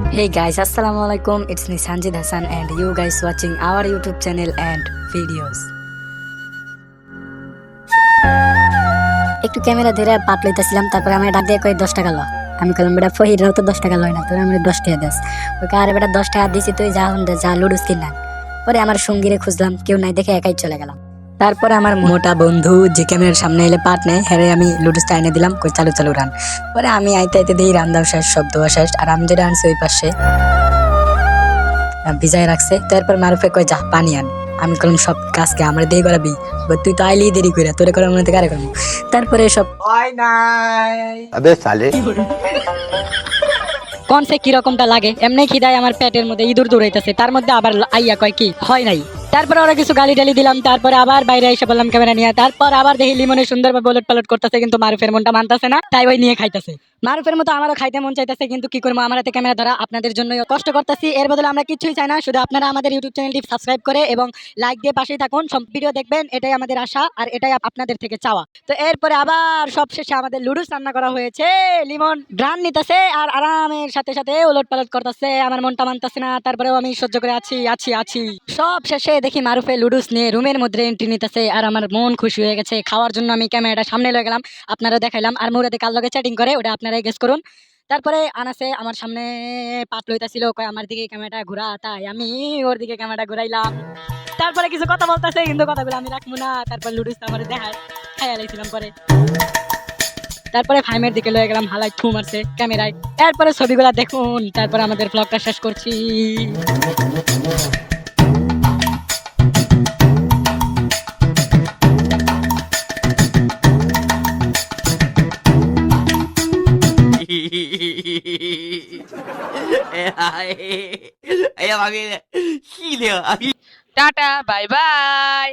Hey guys, Assalamualaikum. It's me Sanjid Hassan and you guys watching our YouTube channel and videos. একটু camera ধরে পাপ লইতেছিলাম, তারপরে আমি ডাক দিয়ে কই 10 টাকা ল। আমি কইলাম বেটা ফহিরও তো 10 টাকা লয় না, তোর আমি 10 টাকা দেস। ওই কারে বেটা 10 টাকা দিছি, তুই যা হন যা লুডুস কিনা। পরে আমার সঙ্গীরে খুঁজলাম, কেউ নাই দেখে একাই চলে গেলাম। তারপরে আমার মোটা বন্ধু যে ক্যামেরার সামনে এলে পাট নেয়, হ্যাঁ আমি লুডুসটা এনে দিলাম, কই চালু চালু রান। পরে আমি আইতে আইতে দিই রান্দাও শেষ, শব্দ শেষ, আর আমি যেটা আনছি ওই পাশে ভিজাই রাখছে। তারপর মারুফে কয় যা পানি আন। আমি কলম সব কাজকে আমার দিয়ে করাবি, তুই তো আইলি দেরি করে, তোরে করার মনে কারে করবো। তারপরে সব अबे साले কোন সে কিরকমটা লাগে, এমনি খিদায় আমার পেটের মধ্যে ইঁদুর দৌড়াইতেছে, তার মধ্যে আবার আইয়া কয় কি হয় নাই। তারপরে ওরা কিছু গালি টালি দিলাম, তারপরে আবার বাইরে এসে বললাম ক্যামেরা নিয়ে। তারপর আবার দেখি লিমনে সুন্দরভাবে বলট পালট করতেছে, কিন্তু মারুফের মনটা মানতেছে না, তাই ওই নিয়ে খাইতেছে। মারুফের মতো আমারও খাইতে মন চাইতেছে, কিন্তু কি করবো, আমার হাতে ক্যামেরা ধরা, আপনাদের জন্য কষ্ট করতেছি। এর বদলে আমরা কিছুই চাই না, শুধু আপনারা আমাদের ইউটিউব চ্যানেলটি সাবস্ক্রাইব করে এবং লাইক দিয়ে পাশেই থাকুন, সব ভিডিও দেখবেন, এটাই আমাদের আশা আর এটাই আপনাদের থেকে চাওয়া। তো এরপরে আবার সবশেষে আমাদের লুডুস রান্না করা হয়েছে। লিমন রান নিতেছে আর আরামের সাথে সাথে ওলট পালট করতেছে, আমার মনটা মানতেছে না, তারপরেও আমি সহ্য করে আছি আছি আছি। সব শেষে দেখি মারুফে লুডুস নিয়ে রুমের মধ্যে এন্ট্রি নিতেছে, আর আমার মন খুশি হয়ে গেছে। খাওয়ার জন্য আমি ক্যামেরাটা সামনে লয়ে গেলাম, আপনারা দেখাইলাম, আর মুরাদে কার লগে চ্যাটিং করে ওটা আপনারাই গেস করুন। তারপরে আনাসে আমার সামনে পাত লইতাছিল, কয় আমার দিকে ক্যামেরাটা ঘুরা, তাই আমি ওর দিকে ক্যামেরাটা ঘুরাইলাম। তারপরে কিছু কথা বলতেছে, কিন্তু কথাগুলো আমি রাখবো না। তারপর লুডুস আমার দেখায় খাইয়া লাইছিলাম পরে। তারপরে ফাইমের দিকে লয়ে গেলাম, হালাই থু মারছে ক্যামেরায়। এরপরে ছবিগুলা দেখুন, তারপর আমাদের ব্লগটা শেষ করছি। Tata bye bye.